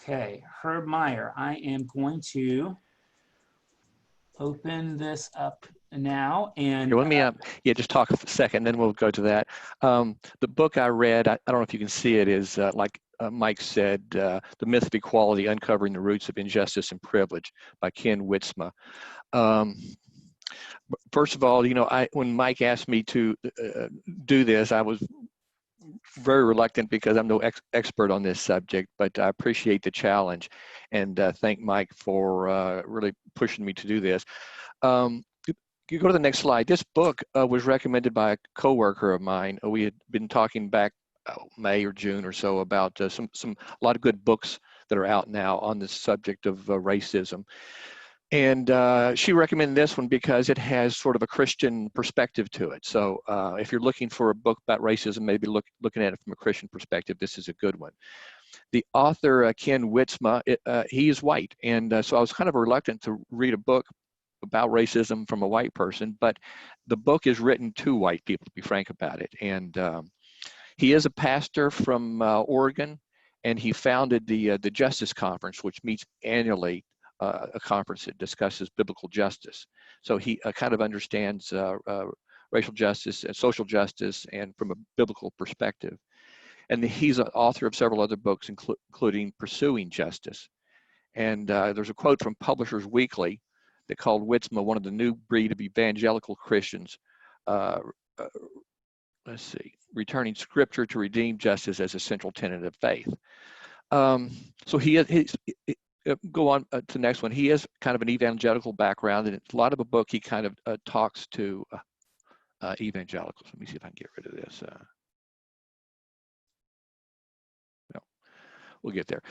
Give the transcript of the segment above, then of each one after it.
Okay, Herb Meyer, I am going to open this up now. And let me just talk a second, then we'll go to that. The book I read, I don't know if you can see it, is like Mike said, The Myth of Equality, Uncovering the Roots of Injustice and Privilege by Ken Witzma. First of all, when Mike asked me to do this, I was very reluctant because I'm no expert on this subject, but I appreciate the challenge and thank Mike for really pushing me to do this. You go to the next slide. This book was recommended by a coworker of mine. We had been talking back May or June or so about a lot of good books that are out now on the subject of racism. And she recommended this one because it has sort of a Christian perspective to it. So if you're looking for a book about racism, maybe looking at it from a Christian perspective, this is a good one. The author, Ken Witzma, he is white. And so I was kind of reluctant to read a book about racism from a white person, but the book is written to white people, to be frank about it. And he is a pastor from Oregon, and he founded the Justice Conference, which meets annually, a conference that discusses biblical justice. So he kind of understands racial justice and social justice and from a biblical perspective. And he's an author of several other books, including Pursuing Justice. And there's a quote from Publishers Weekly that called Witzma one of the new breed of evangelical Christians, returning scripture to redeem justice as a central tenet of faith. So go on to the next one. He has kind of an evangelical background, and a lot of the book he kind of talks to evangelicals. Let me see if I can get rid of this. No, we'll get there.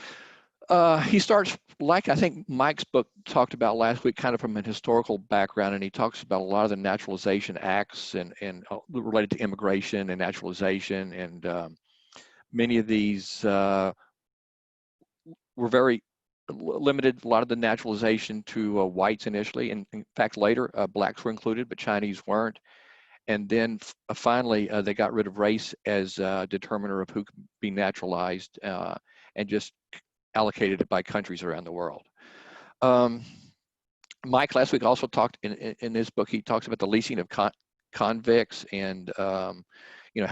He starts, like I think Mike's book talked about last week, kind of from an historical background, and he talks about a lot of the naturalization acts and related to immigration and naturalization, and many of these were very limited, a lot of the naturalization to whites initially, and in fact later blacks were included, but Chinese weren't. And then finally they got rid of race as a determiner of who could be naturalized, and just allocated it by countries around the world. Mike last week also talked in his book, he talks about the leasing of convicts and how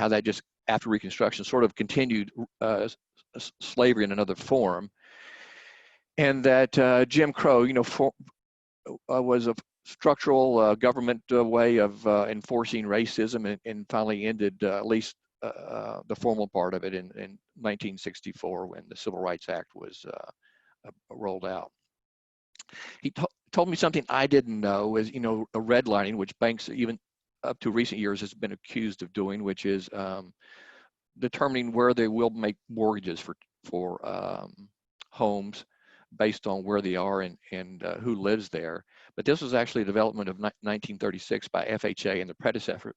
that just after Reconstruction sort of continued slavery in another form, and that Jim Crow was a structural government way of enforcing racism, and finally ended at least the formal part of it in 1964 when the Civil Rights Act was rolled out. He told me something I didn't know, is redlining, which banks even up to recent years has been accused of doing, which is determining where they will make mortgages for homes based on where they are and who lives there. But this was actually a development of 1936 by FHA and the predecessor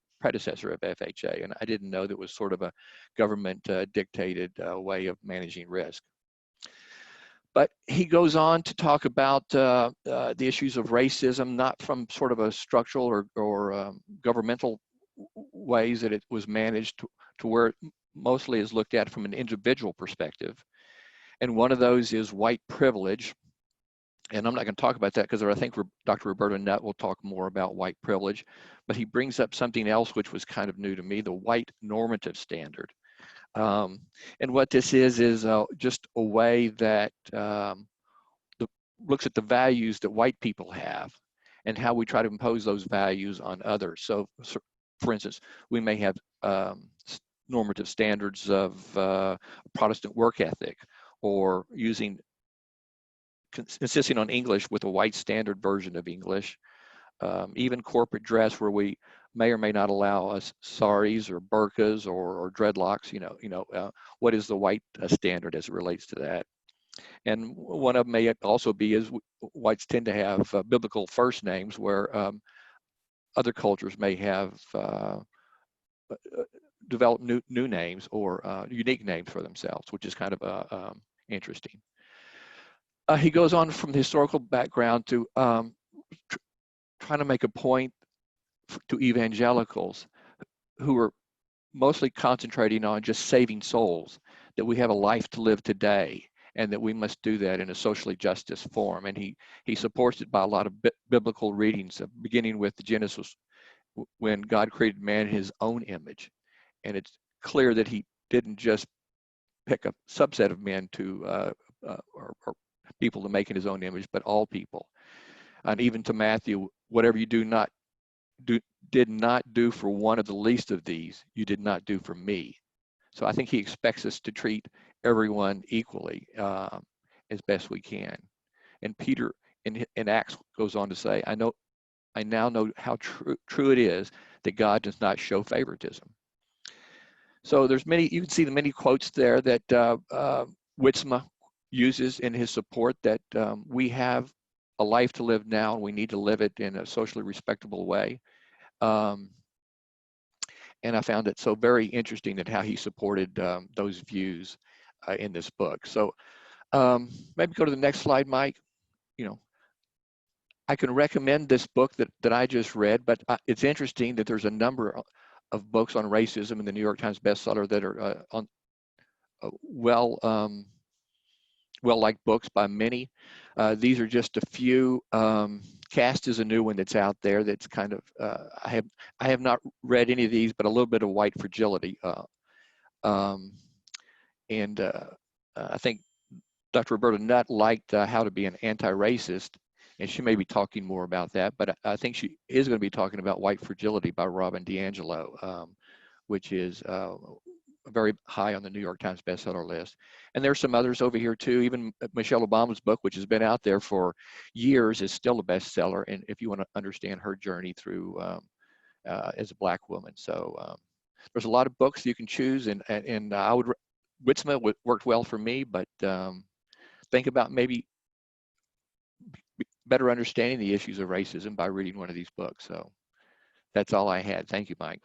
of FHA, and I didn't know that was sort of a government dictated way of managing risk. But he goes on to talk about the issues of racism, not from sort of a structural or governmental ways that it was managed to where it mostly is looked at from an individual perspective. And one of those is white privilege. And I'm not going to talk about that because I think Dr. Roberta Nutt will talk more about white privilege. But he brings up something else which was kind of new to me, the white normative standard. And what this is just a way that looks at the values that white people have and how we try to impose those values on others. So for instance, we may have normative standards of Protestant work ethic, or insisting on English with a white standard version of English, even corporate dress where we may or may not allow us saris or burqas or dreadlocks. What is the white standard as it relates to that? And one of them may also be is whites tend to have biblical first names, where other cultures may have developed new names or unique names for themselves, which is kind of interesting. He goes on from the historical background to trying to make a point to evangelicals who are mostly concentrating on just saving souls, that we have a life to live today, and that we must do that in a socially justice form. And he supports it by a lot of biblical readings, beginning with Genesis, when God created man in his own image. And it's clear that he didn't just pick a subset of men to or people to make in his own image, but all people. And even to Matthew, whatever you did not do for one of the least of these, you did not do for me. So I think he expects us to treat everyone equally as best we can. And Peter in Acts goes on to say, I now know how true it is that God does not show favoritism. So there's many, you can see the many quotes there that Witzma uses in his support, that we have a life to live now and we need to live it in a socially respectable way. And I found it so very interesting that how he supported those views in this book. So maybe go to the next slide, Mike. You know, I can recommend this book that I just read, but it's interesting that there's a number of books on racism in the New York Times bestseller that are on well-liked books by many. These are just a few. Caste is a new one that's out there. That's kind of I have not read any of these, but a little bit of White Fragility. I think Dr. Roberta Nutt liked How to Be an Anti-Racist, and she may be talking more about that. But I think she is going to be talking about White Fragility by Robin DiAngelo, which is very high on the New York Times bestseller list. And there's some others over here too. Even Michelle Obama's book, which has been out there for years, is still a bestseller. And if you want to understand her journey through as a Black woman. So there's a lot of books you can choose, and I would, Witzma worked well for me, but think about maybe better understanding the issues of racism by reading one of these books. So that's all I had. Thank you, Mike.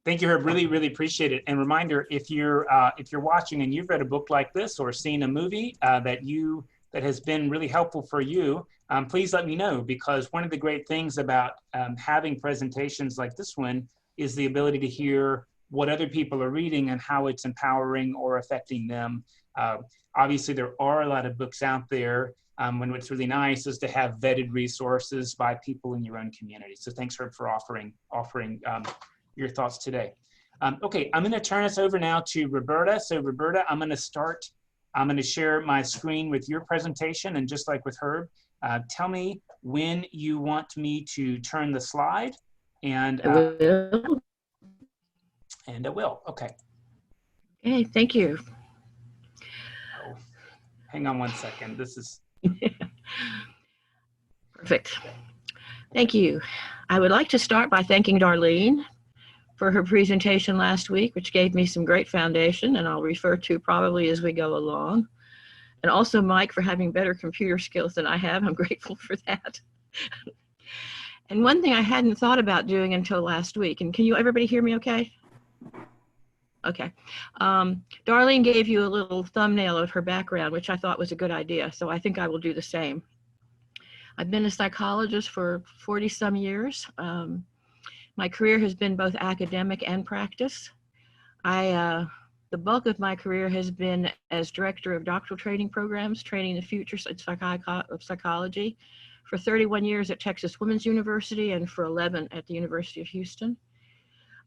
Thank you, Herb. Really, really appreciate it. And reminder, if you're watching and you've read a book like this or seen a movie that has been really helpful for you, please let me know, because one of the great things about having presentations like this one is the ability to hear what other people are reading and how it's empowering or affecting them. Obviously, there are a lot of books out there. When what's really nice is to have vetted resources by people in your own community. So thanks, Herb, for offering your thoughts today. Okay, I'm going to turn us over now to Roberta. So Roberta, I'm going to share my screen with your presentation, and just like with Herb, tell me when you want me to turn the slide, and I will. Okay. Okay, thank you. Oh, hang on one second. This is perfect. Thank you. I would like to start by thanking Darlene for her presentation last week, which gave me some great foundation, and I'll refer to probably as we go along. And also Mike for having better computer skills than I have. I'm grateful for that. And one thing I hadn't thought about doing until last week, and can you everybody hear me okay? Okay. Darlene gave you a little thumbnail of her background, which I thought was a good idea, so I think I will do the same. I've been a psychologist for 40 some years. My career has been both academic and practice. The bulk of my career has been as director of doctoral training programs, training the future of psychology, for 31 years at Texas Women's University and for 11 at the University of Houston.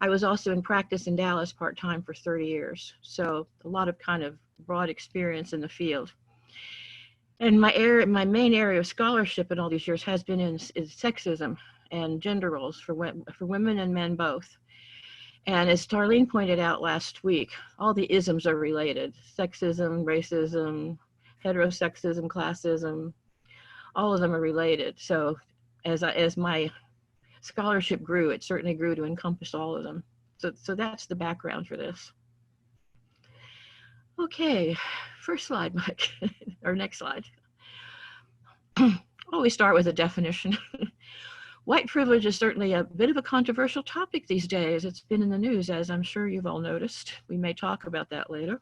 I was also in practice in Dallas part-time for 30 years. So a lot of kind of broad experience in the field. And my main area of scholarship in all these years has been is sexism and gender roles for women and men both. And as Darlene pointed out last week, all the isms are related: sexism, racism, heterosexism, classism, all of them are related. So as my scholarship grew, it certainly grew to encompass all of them. So that's the background for this. Okay, first slide, Mike, or next slide. Always start with a definition. White privilege is certainly a bit of a controversial topic these days. It's been in the news, as I'm sure you've all noticed. We may talk about that later.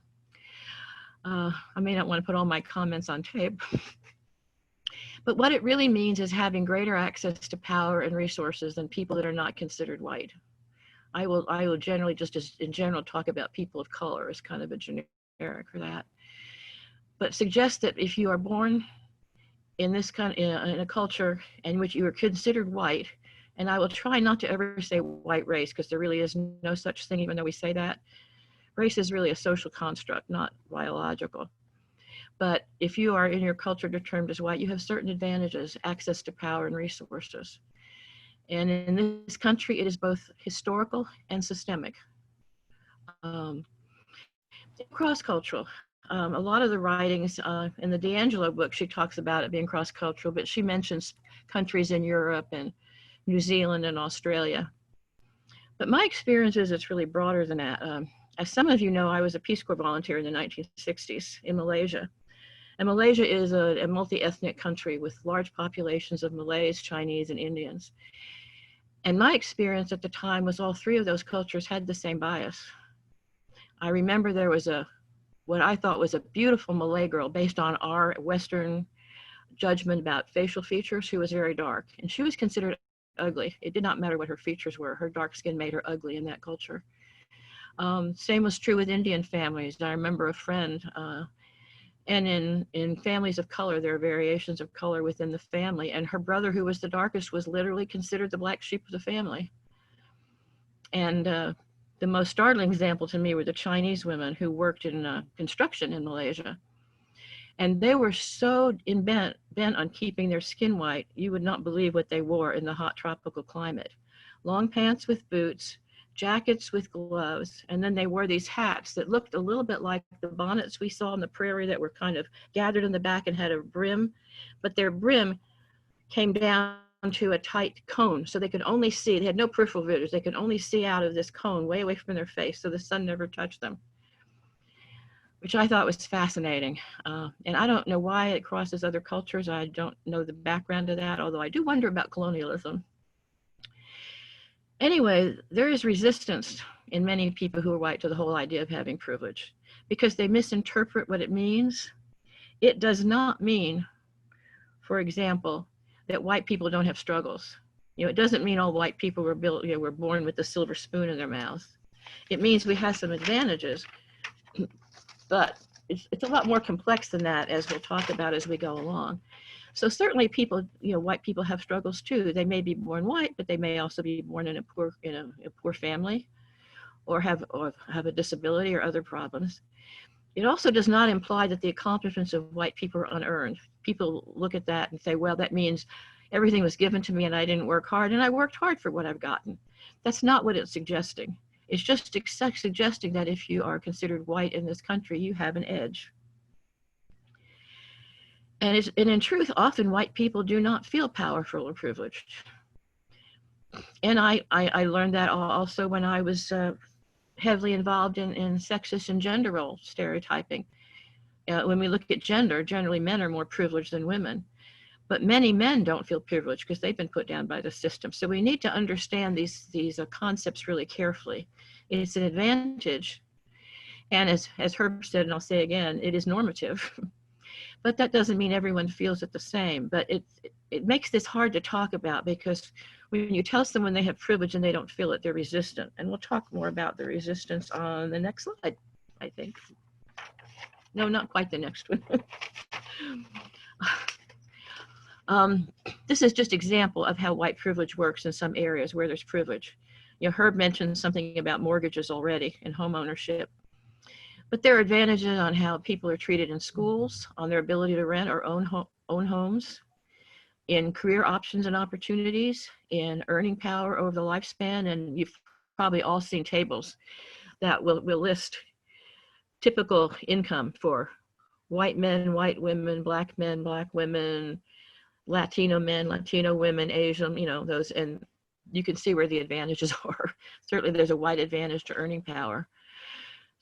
I may not want to put all my comments on tape. But what it really means is having greater access to power and resources than people that are not considered white. I will generally just as in general talk about people of color as kind of a generic for that. But suggest that if you are born in this kind in a culture in which you are considered white, and I will try not to ever say white race because there really is no such thing, even though we say that. Race is really a social construct, not biological. But if you are in your culture determined as white, you have certain advantages, access to power and resources. And in this country, it is both historical and systemic. Cross-cultural. A lot of the writings in the D'Angelo book, she talks about it being cross-cultural, but she mentions countries in Europe and New Zealand and Australia. But my experience is it's really broader than that. As some of you know, I was a Peace Corps volunteer in the 1960s in Malaysia. And Malaysia is a multi-ethnic country with large populations of Malays, Chinese, and Indians. And my experience at the time was all three of those cultures had the same bias. I remember there was what I thought was a beautiful Malay girl based on our Western judgment about facial features who was very dark. And she was considered ugly. It did not matter what her features were. Her dark skin made her ugly in that culture. Same was true with Indian families. I remember a friend, and in families of color, there are variations of color within the family. And her brother, who was the darkest, was literally considered the black sheep of the family. And the most startling example to me were the Chinese women who worked in construction in Malaysia. And they were so bent on keeping their skin white, you would not believe what they wore in the hot tropical climate. Long pants with boots, jackets with gloves, and then they wore these hats that looked a little bit like the bonnets we saw on the prairie that were kind of gathered in the back and had a brim, but their brim came down to a tight cone, so they could only see, they had no peripheral vision, they could only see out of this cone way away from their face, so the sun never touched them, which I thought was fascinating. And I don't know why it crosses other cultures. I don't know the background of that, although I do wonder about colonialism. Anyway, there is resistance in many people who are white to the whole idea of having privilege because they misinterpret what it means. It does not mean, for example, that white people don't have struggles. You know, it doesn't mean all white people were built, you know, were born with a silver spoon in their mouths. It means we have some advantages, but it's a lot more complex than that, as we'll talk about as we go along. So certainly people, you know, white people have struggles too. They may be born white, but they may also be born in a poor family or have a disability or other problems. It also does not imply that the accomplishments of white people are unearned. People look at that and say, well, that means everything was given to me and I didn't work hard, and I worked hard for what I've gotten. That's not what it's suggesting. It's just suggesting that if you are considered white in this country, you have an edge. And in truth, often white people do not feel powerful or privileged. And I learned that also when I was heavily involved in sexist and gender role stereotyping. When we look at gender, generally men are more privileged than women. But many men don't feel privileged because they've been put down by the system. So we need to understand these concepts really carefully. It's an advantage. And as Herb said, and I'll say again, it is normative. But that doesn't mean everyone feels it the same. But it makes this hard to talk about because when you tell someone they have privilege and they don't feel it, they're resistant. And we'll talk more about the resistance on the next slide, I think. No, not quite the next one. This is just an example of how white privilege works in some areas where there's privilege. You know, Herb mentioned something about mortgages already and home ownership. But there are advantages on how people are treated in schools, on their ability to rent or own homes, in career options and opportunities, in earning power over the lifespan. And you've probably all seen tables that will list typical income for white men, white women, black men, black women, Latino men, Latino women, Asian, you know, those, and you can see where the advantages are. Certainly there's a wide advantage to earning power.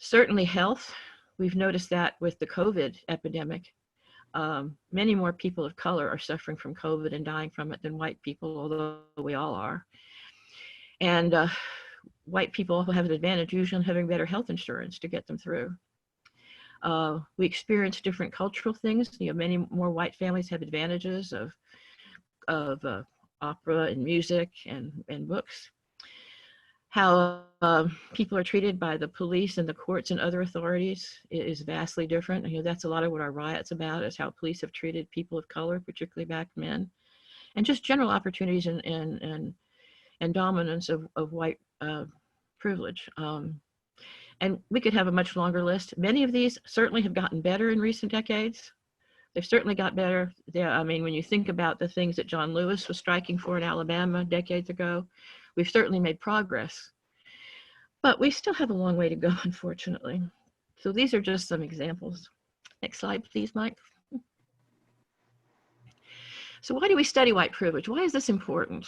Certainly health, we've noticed that with the COVID epidemic. Many more people of color are suffering from COVID and dying from it than white people, although we all are. And white people have an advantage usually in having better health insurance to get them through. We experience different cultural things. You know, many more white families have advantages of opera and music and books. How people are treated by the police and the courts and other authorities is vastly different. You know, that's a lot of what our riot's about, is how police have treated people of color, particularly black men, and just general opportunities and dominance of white privilege. And we could have a much longer list. Many of these certainly have gotten better in recent decades. They've certainly got better. I mean, when you think about the things that John Lewis was striking for in Alabama decades ago, we've certainly made progress. But we still have a long way to go, unfortunately. So these are just some examples. Next slide, please, Mike. So why do we study white privilege? Why is this important?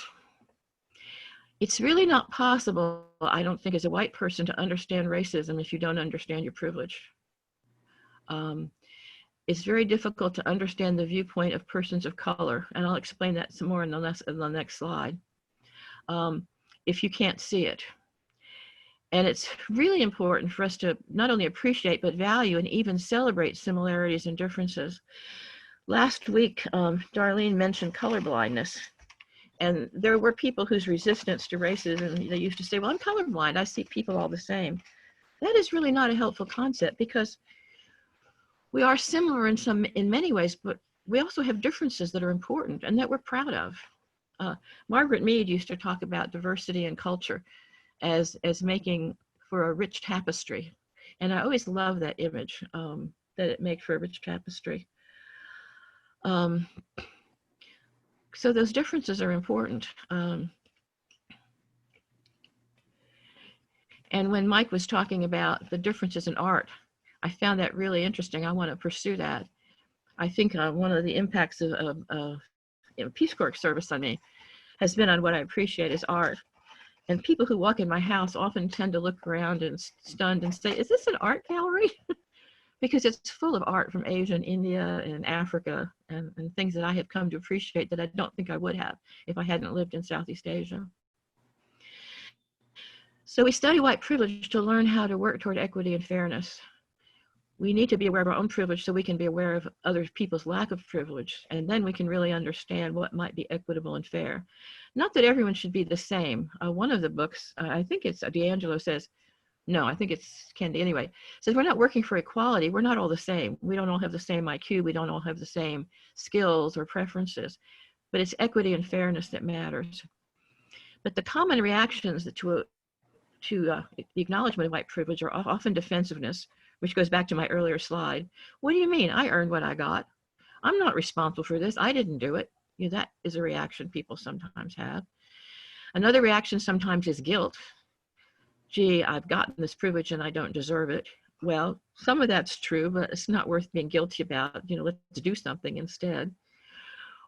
It's really not possible, I don't think, as a white person to understand racism if you don't understand your privilege. It's very difficult to understand the viewpoint of persons of color, and I'll explain that some more in the next slide, if you can't see it. And it's really important for us to not only appreciate, but value and even celebrate similarities and differences. Last week, Darlene mentioned colorblindness. And there were people whose resistance to racism, they used to say, well, I'm colorblind, I see people all the same. That is really not a helpful concept, because we are similar in many ways, but we also have differences that are important and that we're proud of. Margaret Mead used to talk about diversity and culture as making for a rich tapestry. And I always love that image, that it makes for a rich tapestry. So those differences are important. And when Mike was talking about the differences in art, I found that really interesting. I want to pursue that. I think one of the impacts of Peace Corps service on me has been on what I appreciate as art. And people who walk in my house often tend to look around and stunned and say, is this an art gallery? Because it's full of art from Asia and India and Africa and things that I have come to appreciate that I don't think I would have if I hadn't lived in Southeast Asia. So we study white privilege to learn how to work toward equity and fairness. We need to be aware of our own privilege so we can be aware of other people's lack of privilege, and then we can really understand what might be equitable and fair. Not that everyone should be the same. One of the books, I think it's D'Angelo, says, no, I think it's Kendi anyway, says we're not working for equality, we're not all the same. We don't all have the same IQ, we don't all have the same skills or preferences, but it's equity and fairness that matters. But the common reactions to the acknowledgement of white privilege are often defensiveness, which goes back to my earlier slide. What do you mean? I earned what I got. I'm not responsible for this. I didn't do it. You know, that is a reaction people sometimes have. Another reaction sometimes is guilt. Gee, I've gotten this privilege and I don't deserve it. Well, some of that's true, but it's not worth being guilty about. You know, let's do something instead.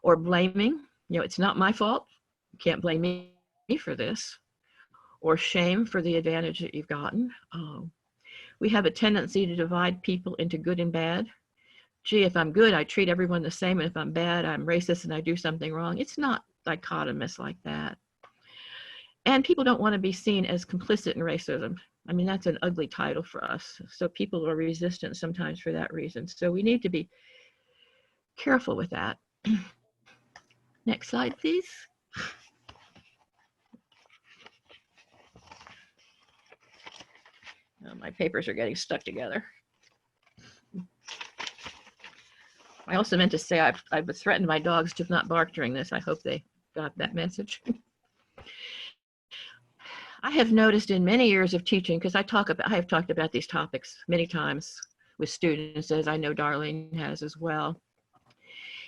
Or blaming. You know, it's not my fault. You can't blame me for this. Or shame for the advantage that you've gotten. We have a tendency to divide people into good and bad. Gee, if I'm good, I treat everyone the same, and if I'm bad, I'm racist and I do something wrong. It's not dichotomous like that. And people don't want to be seen as complicit in racism. I mean, that's an ugly title for us. So people are resistant sometimes for that reason. So we need to be careful with that. Next slide, please. Oh, my papers are getting stuck together. I also meant to say I've threatened my dogs to not bark during this. I hope they got that message. I have noticed in many years of teaching, because I have talked about these topics many times with students, as I know Darlene has as well.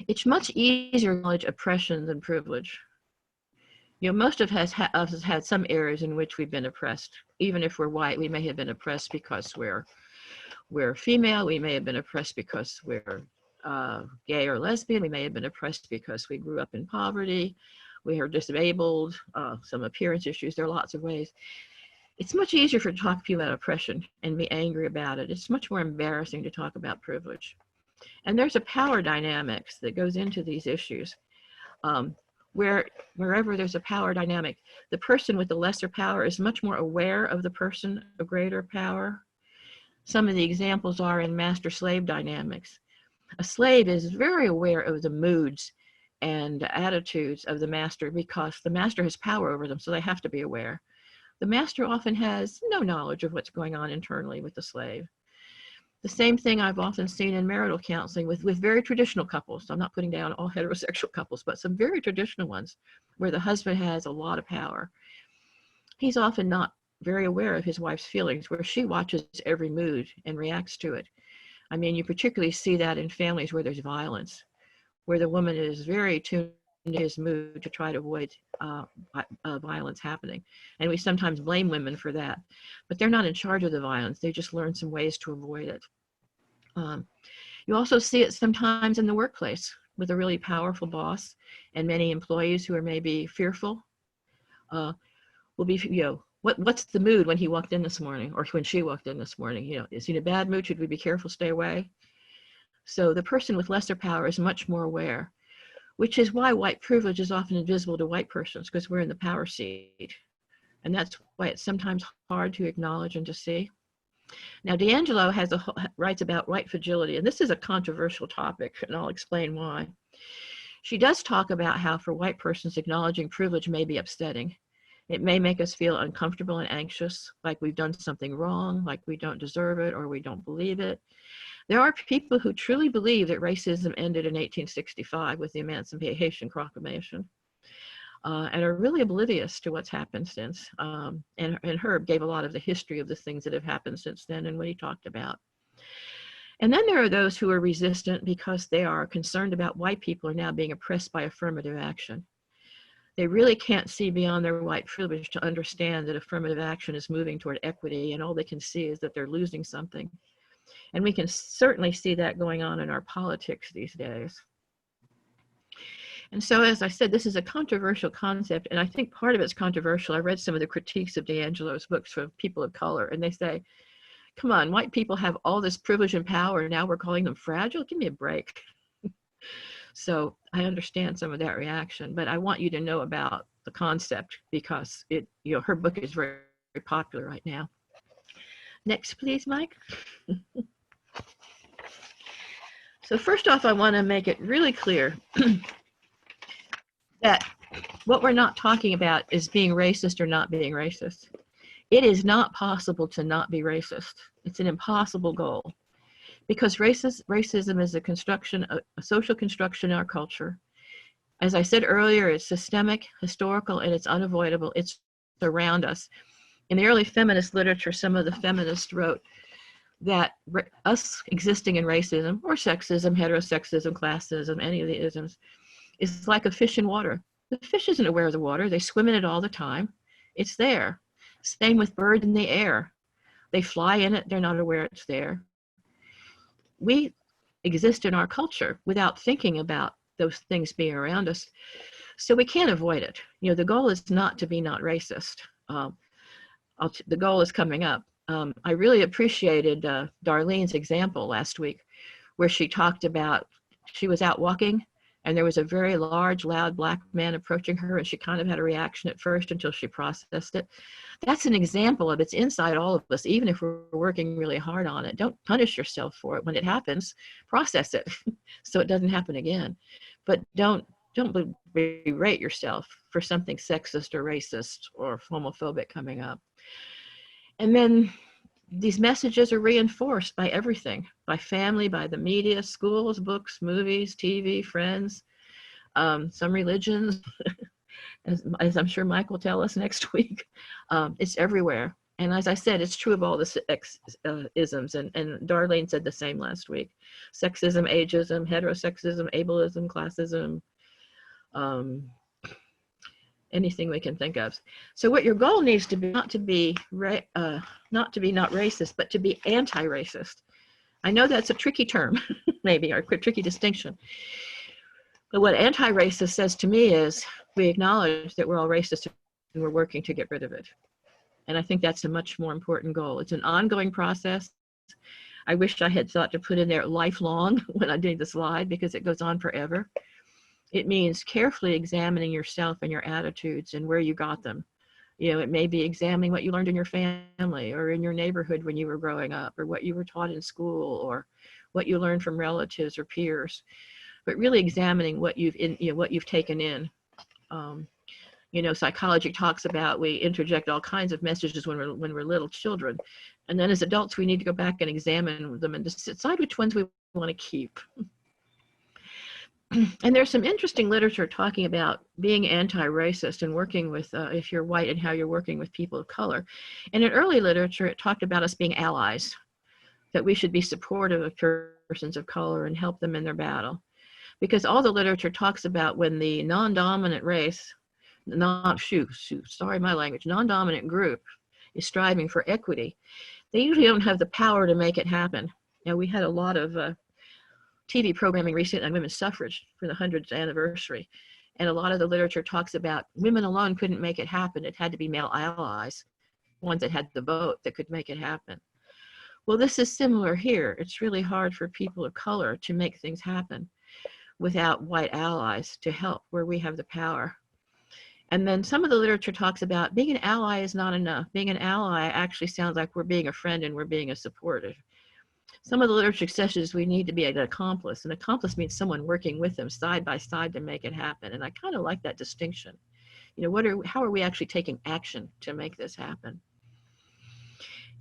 It's much easier to acknowledge oppression than privilege. You know, most of us have had some areas in which we've been oppressed. Even if we're white, we may have been oppressed because we're female. We may have been oppressed because we're gay or lesbian. We may have been oppressed because we grew up in poverty. We are disabled, some appearance issues. There are lots of ways. It's much easier to talk to you about oppression and be angry about it. It's much more embarrassing to talk about privilege. And there's a power dynamics that goes into these issues. Wherever there's a power dynamic, the person with the lesser power is much more aware of the person of greater power. Some of the examples are in master-slave dynamics. A slave is very aware of the moods and attitudes of the master because the master has power over them, so they have to be aware. the master often has no knowledge of what's going on internally with the slave. The same thing I've often seen in marital counseling with very traditional couples. So I'm not putting down all heterosexual couples, but some very traditional ones where the husband has a lot of power. He's often not very aware of his wife's feelings, where she watches every mood and reacts to it. I mean, you particularly see that in families where there's violence, where the woman is very tuned to his mood to try to avoid violence happening. And we sometimes blame women for that, but they're not in charge of the violence. They just learn some ways to avoid it. You also see it sometimes in the workplace with a really powerful boss, and many employees who are maybe fearful will be, what's the mood when he walked in this morning, or when she walked in this morning? Is he in a bad mood? Should we be careful, stay away? So the person with lesser power is much more aware, which is why white privilege is often invisible to white persons, because we're in the power seat. And that's why it's sometimes hard to acknowledge and to see. Now, D'Angelo writes about white fragility, and this is a controversial topic, and I'll explain why. She does talk about how for white persons, acknowledging privilege may be upsetting. It may make us feel uncomfortable and anxious, like we've done something wrong, like we don't deserve it, or we don't believe it. There are people who truly believe that racism ended in 1865 with the Emancipation Proclamation, and are really oblivious to what's happened since. And Herb gave a lot of the history of the things that have happened since then and what he talked about. And then there are those who are resistant because they are concerned about white people are now being oppressed by affirmative action. They really can't see beyond their white privilege to understand that affirmative action is moving toward equity, and all they can see is that they're losing something. And we can certainly see that going on in our politics these days. And so, as I said, this is a controversial concept, and I think part of it's controversial. I read some of the critiques of D'Angelo's books from people of color, and they say, come on, white people have all this privilege and power, and now we're calling them fragile? Give me a break. So I understand some of that reaction, but I want you to know about the concept because her book is very, very popular right now. Next, please, Mike. So first off, I want to make it really clear that what we're not talking about is being racist or not being racist. It is not possible to not be racist. It's an impossible goal because racism is a social construction in our culture. As I said earlier, it's systemic, historical, and it's unavoidable. It's around us. In the early feminist literature, some of the feminists wrote that us existing in racism or sexism, heterosexism, classism, any of the isms, is like a fish in water. The fish isn't aware of the water. They swim in it all the time. It's there. Same with birds in the air. They fly in it. They're not aware it's there. We exist in our culture without thinking about those things being around us. So we can't avoid it. The goal is not to be not racist. The goal is coming up. I really appreciated Darlene's example last week where she talked about, she was out walking and there was a very large, loud black man approaching her, and she kind of had a reaction at first until she processed it. That's an example of it's inside all of us, even if we're working really hard on it. Don't punish yourself for it. When it happens, process it so it doesn't happen again. But don't berate yourself for something sexist or racist or homophobic coming up. And then these messages are reinforced by everything, by family, by the media, schools, books, movies, TV, friends, some religions, as I'm sure Mike will tell us next week. It's everywhere. And as I said, it's true of all the isms, and Darlene said the same last week. Sexism, ageism, heterosexism, ableism, classism, anything we can think of. So what your goal needs to be not to be not racist, but to be anti-racist. I know that's a tricky term, maybe, or a tricky distinction. But what anti-racist says to me is we acknowledge that we're all racist and we're working to get rid of it. And I think that's a much more important goal. It's an ongoing process. I wish I had thought to put in there lifelong when I did the slide, because it goes on forever. It means carefully examining yourself and your attitudes and where you got them. It may be examining what you learned in your family or in your neighborhood when you were growing up, or what you were taught in school, or what you learned from relatives or peers. But really examining what you've taken in. You know, psychology talks about we interject all kinds of messages when we're little children. And then as adults, we need to go back and examine them and decide which ones we want to keep. And there's some interesting literature talking about being anti-racist and working with, if you're white, and how you're working with people of color. And in early literature, it talked about us being allies, that we should be supportive of persons of color and help them in their battle. Because all the literature talks about when the non-dominant race, non-dominant group is striving for equity, they usually don't have the power to make it happen. Now, we had a lot of TV programming recently on women's suffrage for the 100th anniversary. And a lot of the literature talks about women alone couldn't make it happen. It had to be male allies, ones that had the vote, that could make it happen. Well, this is similar here. It's really hard for people of color to make things happen without white allies to help where we have the power. And then some of the literature talks about being an ally is not enough. Being an ally actually sounds like we're being a friend and we're being a supportive. Some of the literature says we need to be an accomplice. An accomplice means someone working with them side by side to make it happen. And I kind of like that distinction. You know, how are we actually taking action to make this happen?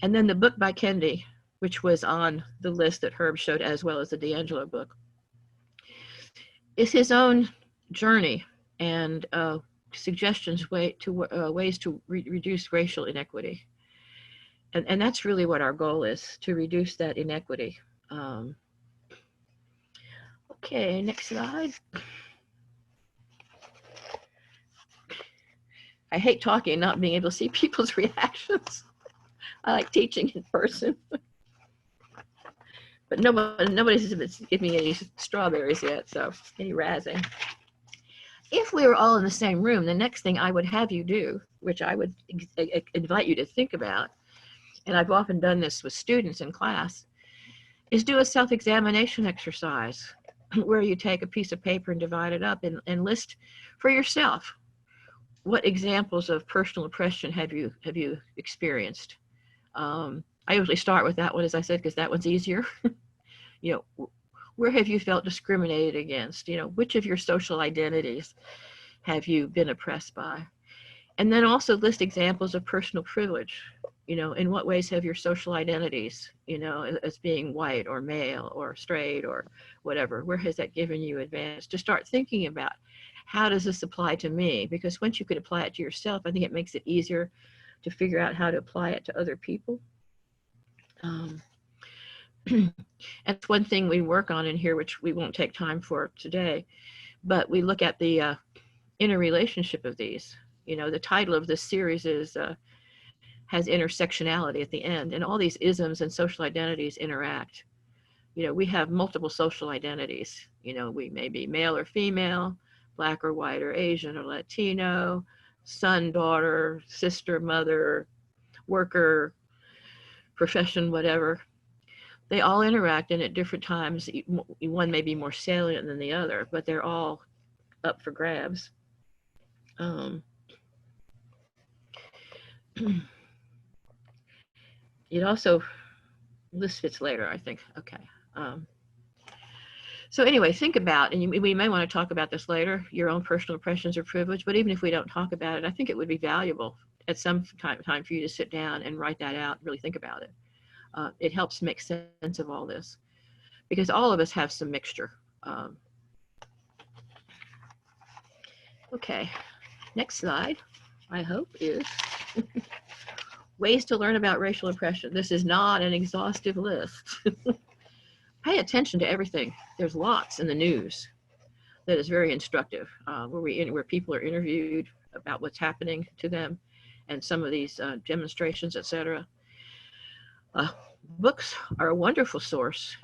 And then the book by Kendi, which was on the list that Herb showed, as well as the D'Angelo book, is his own journey and suggestions ways to reduce racial inequity. And that's really what our goal is, to reduce that inequity. Okay, next slide. I hate talking and not being able to see people's reactions. I like teaching in person. But nobody's giving me any strawberries yet, so any razzing. If we were all in the same room, the next thing I would have you do, which I would invite you to think about, and I've often done this with students in class, is do a self-examination exercise where you take a piece of paper and divide it up and list for yourself what examples of personal oppression have you experienced. I usually start with that one, as I said, because that one's easier. You know, where have you felt discriminated against? You know, which of your social identities have you been oppressed by? And then also list examples of personal privilege. You know, in what ways have your social identities, you know, as being white or male or straight or whatever, where has that given you advantage? To start thinking about, how does this apply to me? Because once you could apply it to yourself, I think it makes it easier to figure out how to apply it to other people. And it's one thing we work on in here, which we won't take time for today, but we look at the interrelationship of these. You know, the title of this series is has intersectionality at the end, and all these isms and social identities interact. You know, we have multiple social identities. You know, we may be male or female, black or white or Asian or Latino, son, daughter, sister, mother, worker, profession, whatever. They all interact, and at different times, one may be more salient than the other, but they're all up for grabs. It also, this fits later, I think. Okay. So anyway, think about, and we may want to talk about this later, your own personal oppressions or privilege, but even if we don't talk about it, I think it would be valuable at some time for you to sit down and write that out, really think about it. It helps make sense of all this, because all of us have some mixture. Okay, next slide, I hope, is ways to learn about racial oppression. This is not an exhaustive list. Pay attention to everything. There's lots in the news that is very instructive, where people are interviewed about what's happening to them, and some of these demonstrations, etc. Books are a wonderful source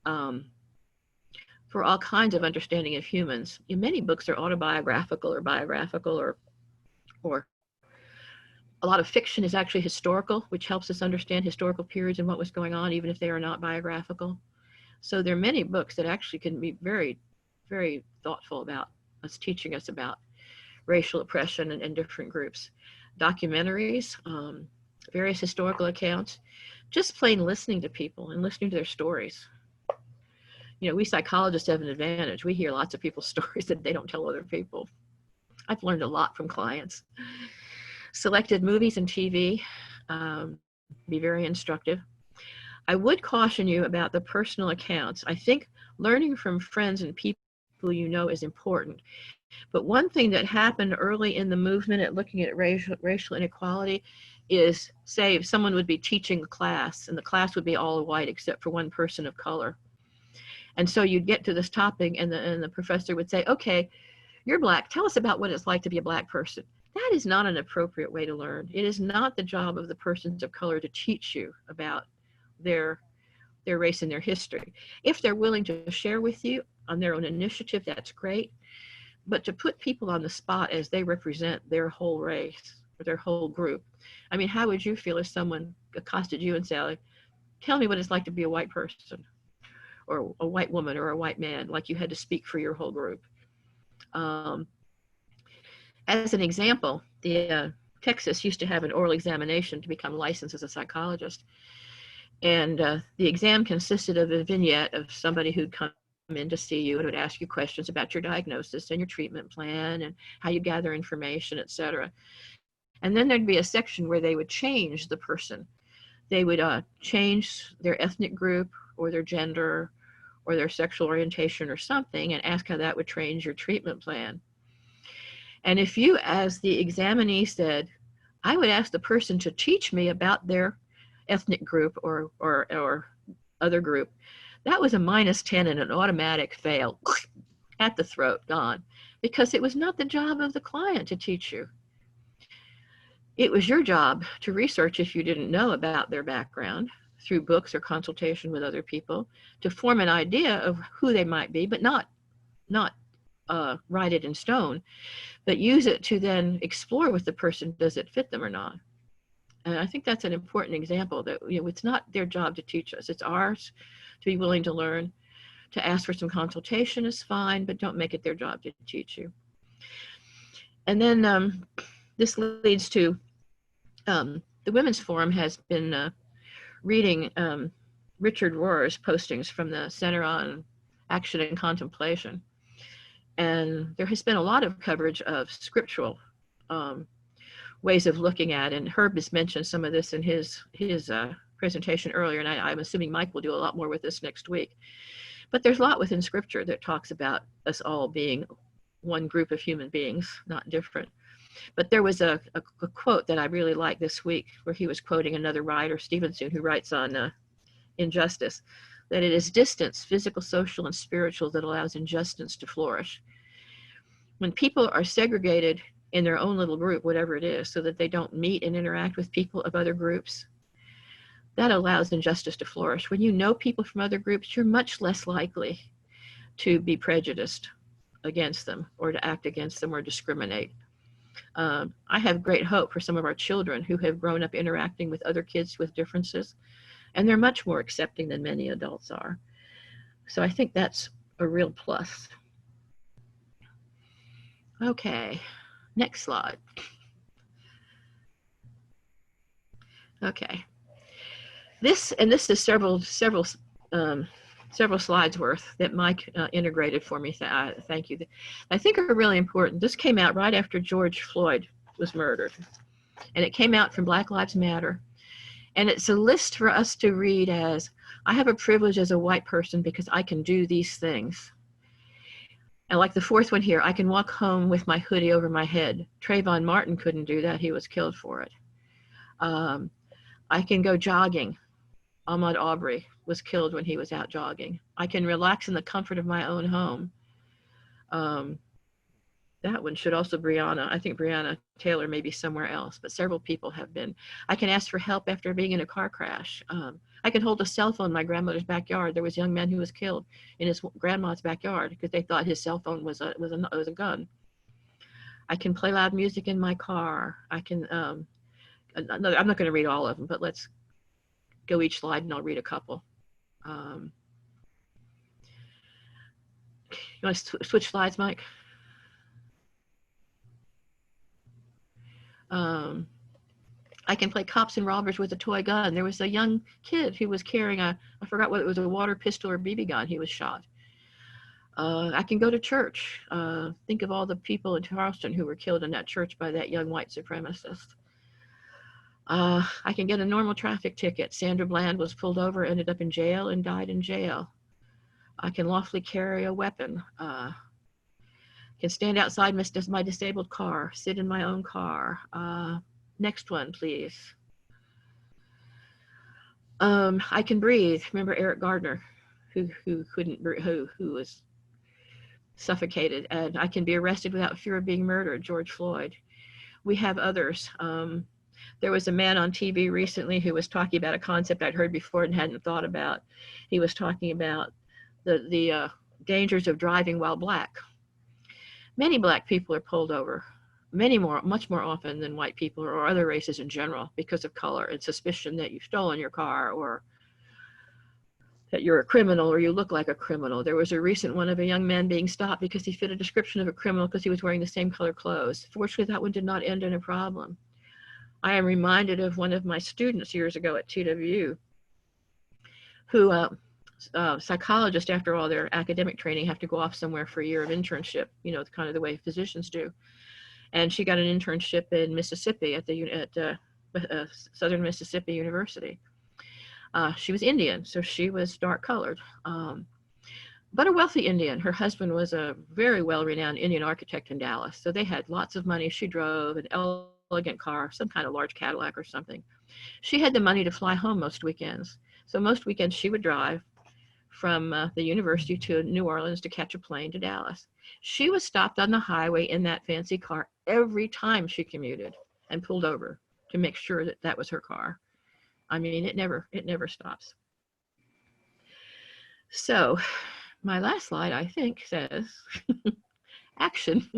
for all kinds of understanding of humans. Many books are autobiographical or biographical, or a lot of fiction is actually historical, which helps us understand historical periods and what was going on, even if they are not biographical. So there are many books that actually can be very, very thoughtful about us, teaching us about racial oppression and different groups. Documentaries, various historical accounts, just plain listening to people and listening to their stories. You know, we psychologists have an advantage. We hear lots of people's stories that they don't tell other people. I've learned a lot from clients. Selected movies and TV, be very instructive. I would caution you about the personal accounts. I think learning from friends and people you know is important. But one thing that happened early in the movement at looking at racial inequality is, say, if someone would be teaching a class and the class would be all white except for one person of color. And so you'd get to this topic and the professor would say, okay, you're Black. Tell us about what it's like to be a Black person. That is not an appropriate way to learn. It is not the job of the persons of color to teach you about their race and their history. If they're willing to share with you on their own initiative, that's great. But to put people on the spot as they represent their whole race or their whole group, I mean, how would you feel if someone accosted you and said, tell me what it's like to be a white person or a white woman or a white man, like you had to speak for your whole group? As an example, Texas used to have an oral examination to become licensed as a psychologist. And the exam consisted of a vignette of somebody who'd come in to see you and would ask you questions about your diagnosis and your treatment plan and how you gather information, et cetera. And then there'd be a section where they would change the person. They would change their ethnic group or their gender or their sexual orientation or something and ask how that would change your treatment plan. And if you, as the examinee, said, I would ask the person to teach me about their ethnic group or other group, that was a -10 and an automatic fail at the throat, gone, because it was not the job of the client to teach you. It was your job to research if you didn't know about their background through books or consultation with other people, to form an idea of who they might be, but not write it in stone, but use it to then explore with the person, does it fit them or not? And I think that's an important example that, you know, it's not their job to teach us. It's ours to be willing to learn. To ask for some consultation is fine, but don't make it their job to teach you. And then this leads to the Women's Forum has been reading Richard Rohr's postings from the Center on Action and Contemplation. And there has been a lot of coverage of scriptural ways of looking at, and Herb has mentioned some of this in his presentation earlier, and I'm assuming Mike will do a lot more with this next week. But there's a lot within scripture that talks about us all being one group of human beings, not different. But there was a quote that I really liked this week where he was quoting another writer, Stevenson, who writes on injustice, that it is distance, physical, social, and spiritual, that allows injustice to flourish. When people are segregated in their own little group, whatever it is, so that they don't meet and interact with people of other groups, that allows injustice to flourish. When you know people from other groups, you're much less likely to be prejudiced against them or to act against them or discriminate. I have great hope for some of our children who have grown up interacting with other kids with differences, and they're much more accepting than many adults are. So I think that's a real plus. Okay, next slide. Okay, this is several slides worth that Mike integrated for me. Thank you. I think are really important. This came out right after George Floyd was murdered, and it came out from Black Lives Matter. And it's a list for us to read as, I have a privilege as a white person because I can do these things. And like the fourth one here, I can walk home with my hoodie over my head. Trayvon Martin couldn't do that. He was killed for it. I can go jogging. Ahmaud Arbery was killed when he was out jogging. I can relax in the comfort of my own home. That one should also Breonna. I think Breonna Taylor may be somewhere else, but several people have been. I can ask for help after being in a car crash. I can hold a cell phone in my grandmother's backyard. There was a young man who was killed in his grandma's backyard because they thought his cell phone was a gun. I can play loud music in my car. I can, I'm not going to read all of them, but let's go each slide and I'll read a couple. You want to switch slides, Mike? I can play cops and robbers with a toy gun. There was a young kid who was carrying I forgot whether it was a water pistol or BB gun. He was shot. I can go to church. Think of all the people in Charleston who were killed in that church by that young white supremacist. I can get a normal traffic ticket. Sandra Bland was pulled over, ended up in jail, and died in jail. I can lawfully carry a weapon. Can stand outside my disabled car, sit in my own car. Next one, please. I can breathe. Remember Eric Gardner, who couldn't, who was suffocated. And I can be arrested without fear of being murdered. George Floyd. We have others. There was a man on TV recently who was talking about a concept I'd heard before and hadn't thought about. He was talking about the dangers of driving while black. Many black people are pulled over, much more often than white people or other races in general, because of color and suspicion that you've stolen your car or that you're a criminal or you look like a criminal. There was a recent one of a young man being stopped because he fit a description of a criminal because he was wearing the same color clothes. Fortunately, that one did not end in a problem. I am reminded of one of my students years ago at TWU who psychologists, after all their academic training, have to go off somewhere for a year of internship, you know, kind of the way physicians do. And she got an internship in Mississippi at Southern Mississippi University. She was Indian, so she was dark colored, but a wealthy Indian. Her husband was a very well-renowned Indian architect in Dallas, so they had lots of money. She drove an elegant car, some kind of large Cadillac or something. She had the money to fly home most weekends. So most weekends she would drive from the university to New Orleans to catch a plane to Dallas. She was stopped on the highway in that fancy car every time she commuted and pulled over to make sure that that was her car. I mean, it never stops. So my last slide, I think, says action.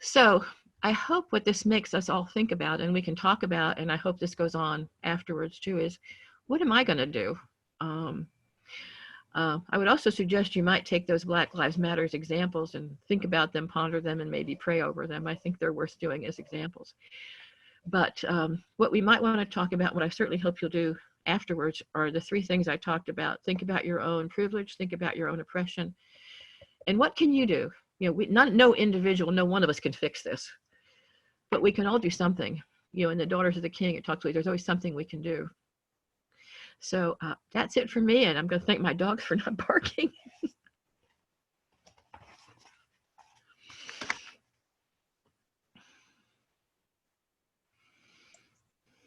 So I hope what this makes us all think about, and we can talk about, and I hope this goes on afterwards too, is what am I going to do? I would also suggest you might take those Black Lives Matters examples and think about them, ponder them, and maybe pray over them. I think they're worth doing as examples. But what we might want to talk about, what I certainly hope you'll do afterwards, are the three things I talked about. Think about your own privilege, think about your own oppression, and what can you do? You know, no individual, no one of us can fix this, but we can all do something. You know, in the Daughters of the King, it talks about there's always something we can do. So that's it for me, and I'm going to thank my dogs for not barking.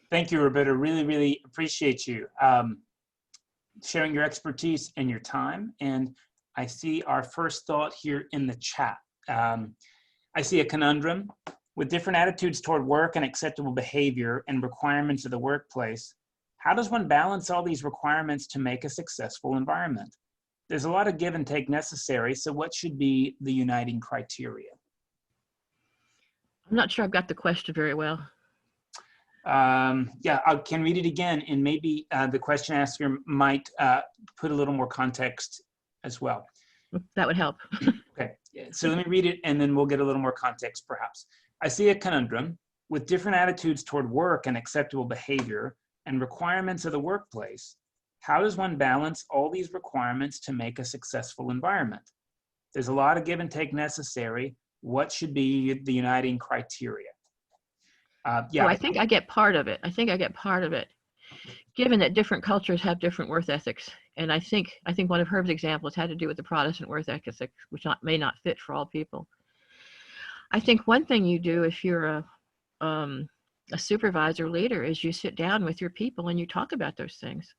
Thank you, Roberta. Really, really appreciate you sharing your expertise and your time. And I see our first thought here in the chat. I see a conundrum. With different attitudes toward work and acceptable behavior and requirements of the workplace, how does one balance all these requirements to make a successful environment? There's a lot of give and take necessary, so what should be the uniting criteria? I'm not sure I've got the question very well. Yeah, I can read it again, and maybe the question asker might put a little more context as well. That would help. Okay, so let me read it, and then we'll get a little more context perhaps. I see a conundrum. With different attitudes toward work and acceptable behavior and requirements of the workplace, how does one balance all these requirements to make a successful environment? There's a lot of give and take necessary. What should be the uniting criteria? Yeah. Oh, I think I get part of it. Given that different cultures have different work ethics, and I think one of Herb's examples had to do with the Protestant work ethic, which may not fit for all people. I think one thing you do if you're a supervisor leader is you sit down with your people and you talk about those things.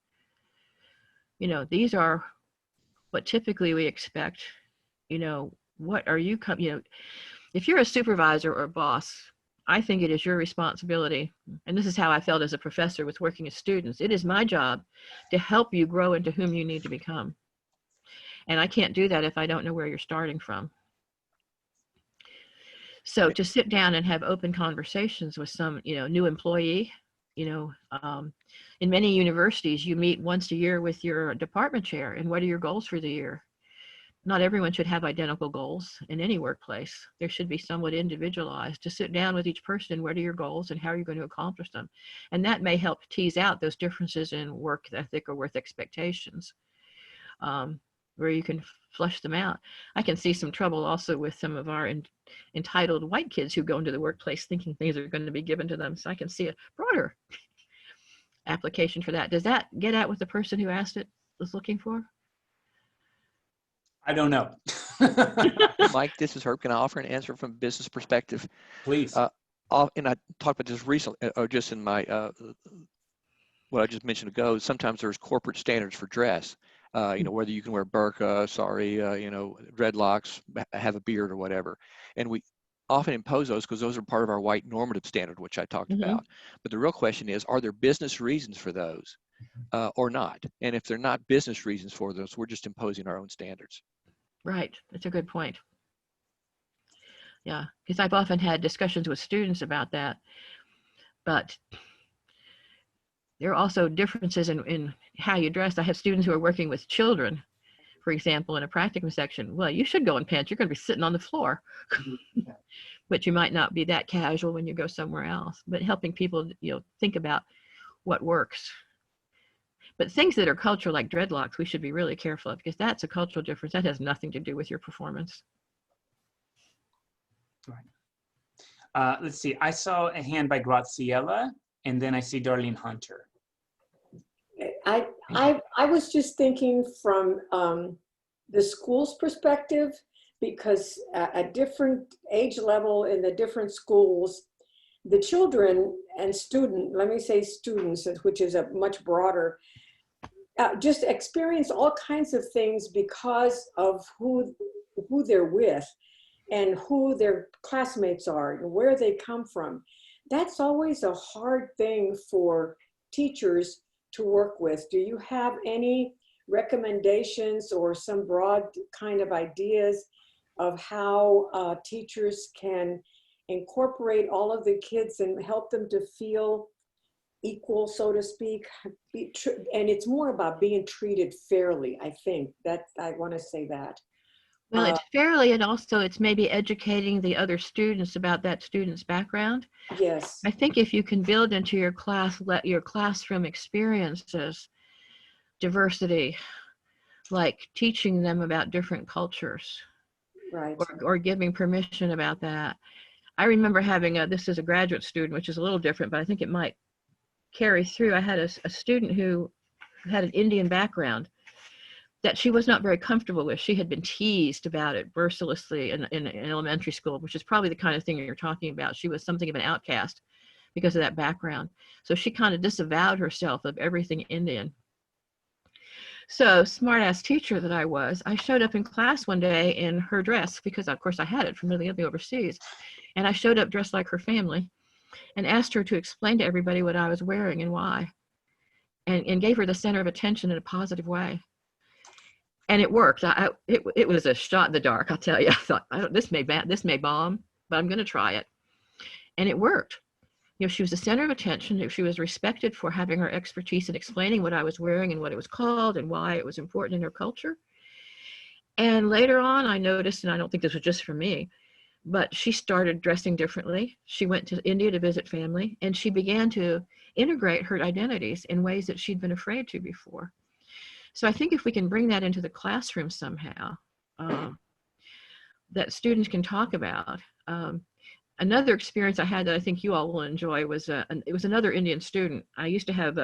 You know, these are what typically we expect. You know, what are you, if you're a supervisor or boss, I think it is your responsibility, and this is how I felt as a professor with working with students. It is my job to help you grow into whom you need to become. And I can't do that if I don't know where you're starting from. So to sit down and have open conversations with some, new employee, in many universities, you meet once a year with your department chair and what are your goals for the year? Not everyone should have identical goals in any workplace. There should be somewhat individualized. To sit down with each person, what are your goals and how are you going to accomplish them? And that may help tease out those differences in work ethic or work expectations. where you can flush them out. I can see some trouble also with some of our entitled white kids who go into the workplace thinking things are going to be given to them. So I can see a broader application for that. Does that get at what the person who asked it was looking for? I don't know. Mike, this is Herb. Can I offer an answer from a business perspective? Please. And I talked about this recently, or just in my what I just mentioned ago. Sometimes there's corporate standards for dress. Whether you can wear burqa, dreadlocks, have a beard or whatever. And we often impose those because those are part of our white normative standard, which I talked about. But the real question is, are there business reasons for those or not? And if they're not business reasons for those, we're just imposing our own standards. Right. That's a good point. Yeah, because I've often had discussions with students about that. But there are also differences in how you dress. I have students who are working with children, for example, in a practicum section. Well, you should go in pants. You're going to be sitting on the floor. But you might not be that casual when you go somewhere else. But helping people, think about what works. But things that are cultural, like dreadlocks, we should be really careful of, because that's a cultural difference. That has nothing to do with your performance. Right. Let's see. I saw a hand by Graziella, and then I see Darlene Hunter. I was just thinking from the school's perspective, because at different age level in the different schools, the children and let me say students, which is a much broader, just experience all kinds of things because of who they're with and who their classmates are and where they come from. That's always a hard thing for teachers to work with. Do you have any recommendations or some broad kind of ideas of how teachers can incorporate all of the kids and help them to feel equal, so to speak? And it's more about being treated fairly, I think. That I want to say that. Well, it's fairly, and also it's maybe educating the other students about that student's background. Yes. I think if you can build into your class, let your classroom experiences diversity, like teaching them about different cultures, right, or giving permission about that. I remember having this is a graduate student, which is a little different, but I think it might carry through. I had a student who had an Indian background that she was not very comfortable with. She had been teased about it mercilessly in elementary school, which is probably the kind of thing you're talking about. She was something of an outcast because of that background. So she kind of disavowed herself of everything Indian. So smart-ass teacher that I was, I showed up in class one day in her dress, because of course I had it from living overseas. And I showed up dressed like her family and asked her to explain to everybody what I was wearing and why, and gave her the center of attention in a positive way. And it worked. It was a shot in the dark, I'll tell you. I thought, this may bomb, but I'm going to try it. And it worked. She was the center of attention. She was respected for having her expertise in explaining what I was wearing and what it was called and why it was important in her culture. And later on, I noticed, and I don't think this was just for me, but she started dressing differently. She went to India to visit family, and she began to integrate her identities in ways that she'd been afraid to before. So I think if we can bring that into the classroom somehow, that students can talk about. Another experience I had that I think you all will enjoy was, it was another Indian student. I used to have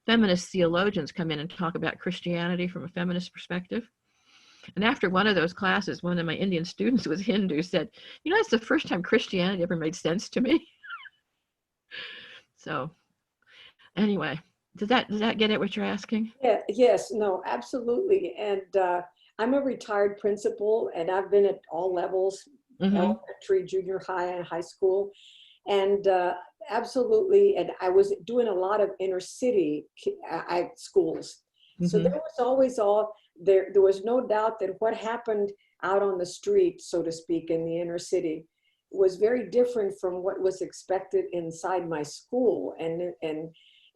feminist theologians come in and talk about Christianity from a feminist perspective. And after one of those classes, one of my Indian students who was Hindu said, it's the first time Christianity ever made sense to me. So anyway. Does that get at what you're asking? Yeah, yes, no, absolutely. And I'm a retired principal, and I've been at all levels, elementary, junior high, and high school. And absolutely, and I was doing a lot of inner city schools. So there was always there was no doubt that what happened out on the street, so to speak, in the inner city was very different from what was expected inside my school.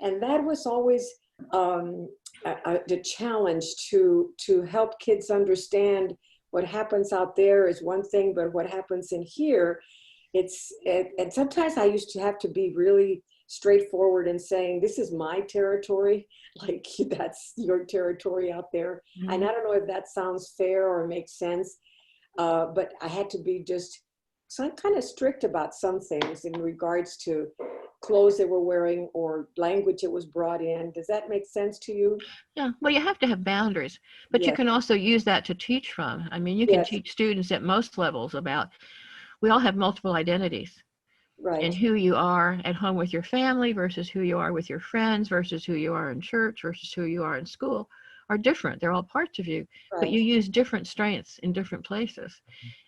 And that was always the challenge to help kids understand what happens out there is one thing, but what happens in here, and sometimes I used to have to be really straightforward and saying, this is my territory, like that's your territory out there. Mm-hmm. And I don't know if that sounds fair or makes sense, but I had to be just kind of strict about some things in regards to clothes they were wearing or language that was brought in. Does that make sense to you? Yeah, well, you have to have boundaries, but you Yes. can also use that to teach from. I mean, you can Yes. teach students at most levels about, we all have multiple identities. Right. And who you are at home with your family versus who you are with your friends versus who you are in church versus who you are in school are different. They're all parts of you, Right. but you use different strengths in different places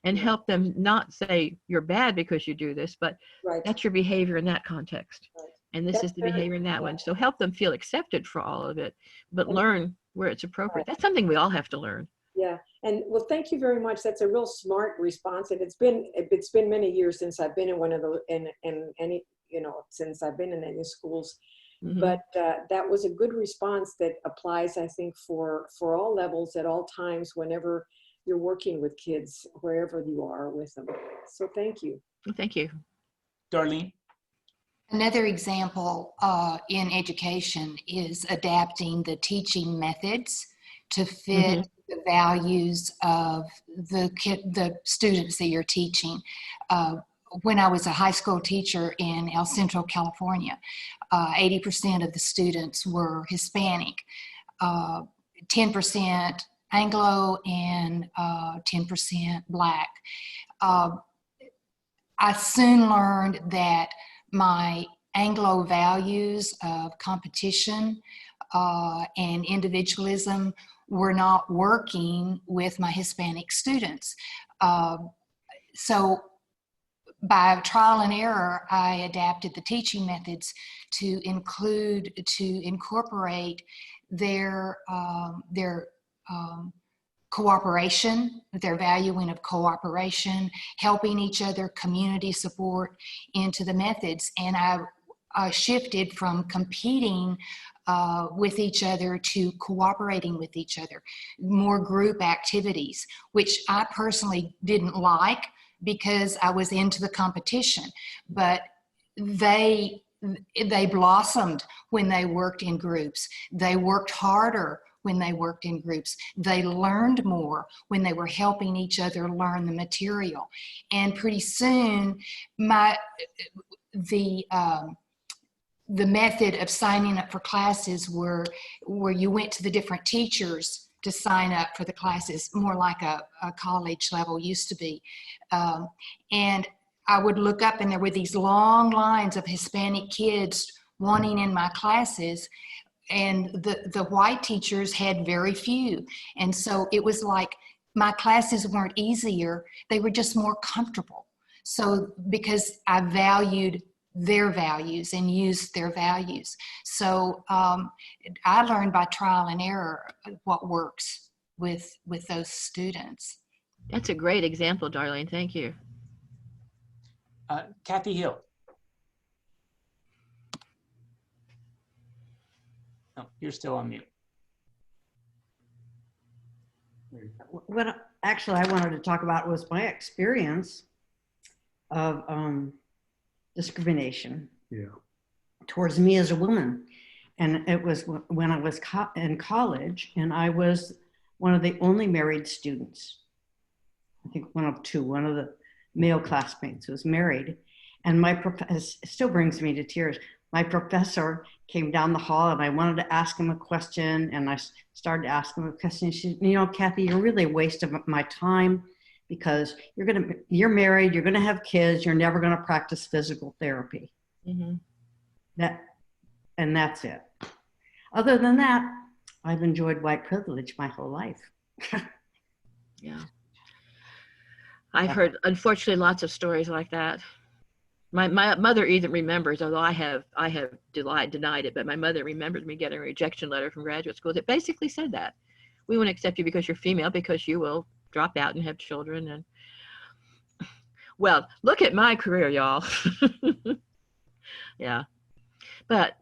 and Yeah. help them not say you're bad because you do this, but Right. that's your behavior in that context. Right. And this That's is the very- behavior in that yeah. one. So help them feel accepted for all of it, but And- learn where it's appropriate. That's something we all have to learn. Yeah, and well, thank you very much. That's a real smart response, and it's been many years since I've been in one of the in any since I've been in any schools. Mhm. But that was a good response that applies, I think, for all levels at all times whenever you're working with kids, wherever you are with them. So thank you. Thank you. Darlene? Another example in education is adapting the teaching methods to fit the values of the students that you're teaching. When I was a high school teacher in El Centro, California, 80% of the students were Hispanic, 10% Anglo, and 10% Black. I soon learned that my Anglo values of competition and individualism were not working with my Hispanic students. So by trial and error, I adapted the teaching methods to incorporate their cooperation, their valuing of cooperation, helping each other, community support into the methods. And I shifted from competing with each other to cooperating with each other, more group activities, which I personally didn't like because I was into the competition, but they blossomed when they worked in groups. They worked harder when they worked in groups. They learned more when they were helping each other learn the material. And pretty soon, the method of signing up for classes where you went to the different teachers to sign up for the classes, more like a college level used to be. And I would look up and there were these long lines of Hispanic kids wanting in my classes, and the white teachers had very few. And so it was like my classes weren't easier, they were just more comfortable. So because I valued their values and used their values. So I learned by trial and error what works with those students. That's a great example, Darlene. Thank you. Kathy Hill. No, you're still on mute. What actually I wanted to talk about was my experience of discrimination towards me as a woman. And it was when I was in college, and I was one of the only married students. I think one of the male classmates was married. And it still brings me to tears. My professor came down the hall and I wanted to ask him a question, and I started to ask him a question. She said, Kathy, you're really a waste of my time, because you're married, you're gonna have kids, you're never gonna practice physical therapy. Mm-hmm. That's it. Other than that, I've enjoyed white privilege my whole life. Yeah. I've heard, unfortunately, lots of stories like that. My mother even remembers, although I have denied it, but my mother remembers me getting a rejection letter from graduate school that basically said that. We won't accept you because you're female, because you will drop out and have children. And well, look at my career, y'all. Yeah. But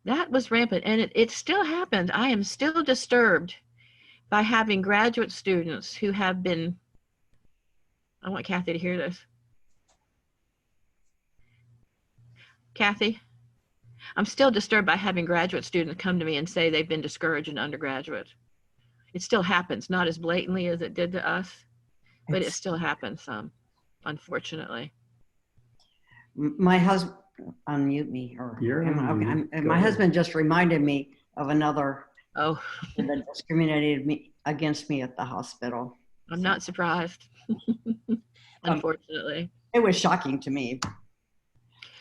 that was rampant, and it still happens. I am still disturbed by having graduate students who have been, I want Kathy to hear this. Kathy? I'm still disturbed by having graduate students come to me and say they've been discouraged in undergraduate. It still happens, not as blatantly as it did to us, but it still happens some, unfortunately. My husband, unmute me, or my husband just reminded me of another that discriminated against me at the hospital. I'm not surprised. Unfortunately. It was shocking to me.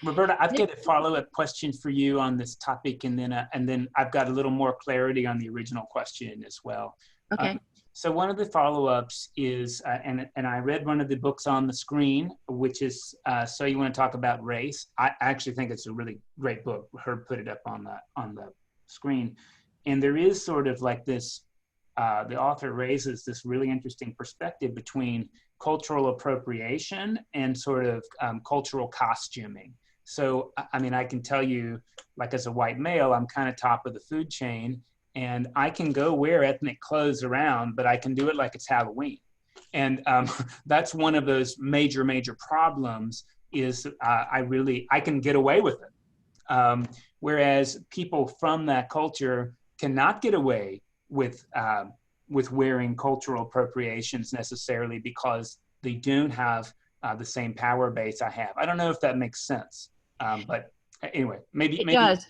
Roberta, I've got a follow-up question for you on this topic, and then I've got a little more clarity on the original question as well. Okay. So one of the follow-ups is, and I read one of the books on the screen, which is So You Want to Talk About Race. I actually think it's a really great book. Herb put it up on the screen, and there is sort of like this. The author raises this really interesting perspective between cultural appropriation and sort of cultural costuming. So, I mean, I can tell you, like as a white male, I'm kind of top of the food chain, and I can go wear ethnic clothes around, but I can do it like it's Halloween. And that's one of those major problems is I can get away with it. Whereas people from that culture cannot get away with wearing cultural appropriations necessarily because they don't have the same power base I have. I don't know if that makes sense, but anyway, maybe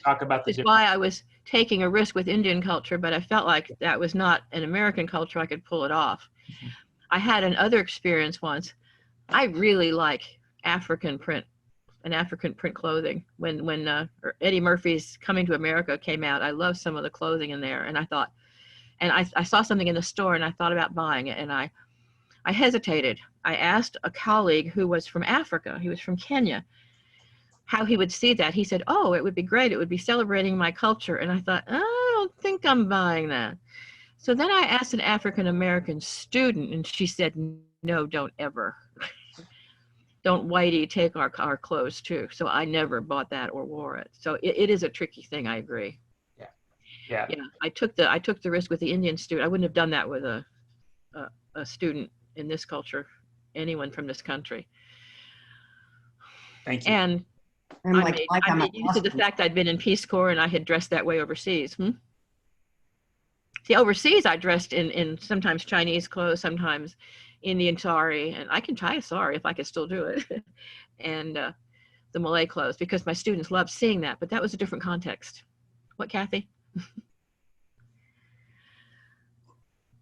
talk about the difference. Why I was taking a risk with Indian culture, but I felt like that was not an American culture. I could pull it off. Mm-hmm. I had another experience once. I really like African print clothing. When Eddie Murphy's Coming to America came out, I loved some of the clothing in there, and I thought, and I saw something in the store and I thought about buying it, and I hesitated. I asked a colleague who was from Africa, he was from Kenya, how he would see that. He said, oh, it would be great. It would be celebrating my culture. And I thought, I don't think I'm buying that. So then I asked an African-American student, and she said, no, don't ever. Don't whitey take our clothes too. So I never bought that or wore it. So it is a tricky thing. I agree. Yeah. I took the risk with the Indian student. I wouldn't have done that with a student in this culture, anyone from this country. Thank you. And I made use of the fact I'd been in Peace Corps and I had dressed that way overseas. See, overseas I dressed in sometimes Chinese clothes, sometimes Indian sari, and I can tie a sari if I could still do it, and the Malay clothes, because my students loved seeing that, but that was a different context. What, Kathy?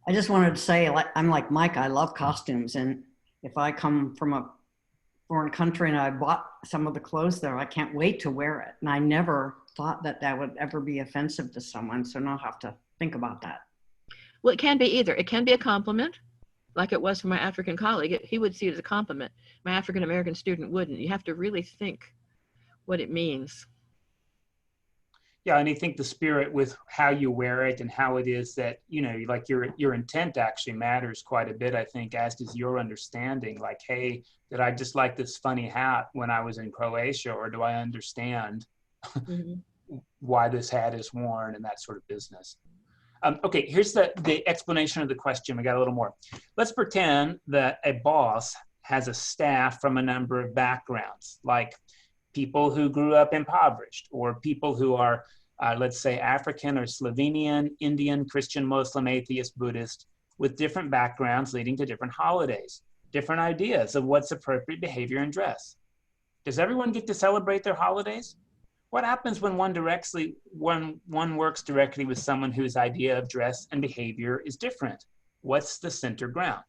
I just wanted to say, I'm like Mike, I love costumes, and if I come from a foreign country and I bought some of the clothes there, I can't wait to wear it. And I never thought that would ever be offensive to someone, so now I have to think about that. Well, it can be either. It can be a compliment, like it was for my African colleague. He would see it as a compliment. My African-American student wouldn't. You have to really think what it means. Yeah, and I think the spirit with how you wear it and how it is that, like your intent actually matters quite a bit, I think, as does your understanding. Like, hey, did I just like this funny hat when I was in Croatia, or do I understand why this hat is worn and that sort of business? Okay, here's the explanation of the question. We got a little more. Let's pretend that a boss has a staff from a number of backgrounds, like people who grew up impoverished, or people who are, let's say, African or Slovenian, Indian, Christian, Muslim, atheist, Buddhist, with different backgrounds leading to different holidays, different ideas of what's appropriate behavior and dress. Does everyone get to celebrate their holidays? What happens when one works directly with someone whose idea of dress and behavior is different? What's the center ground?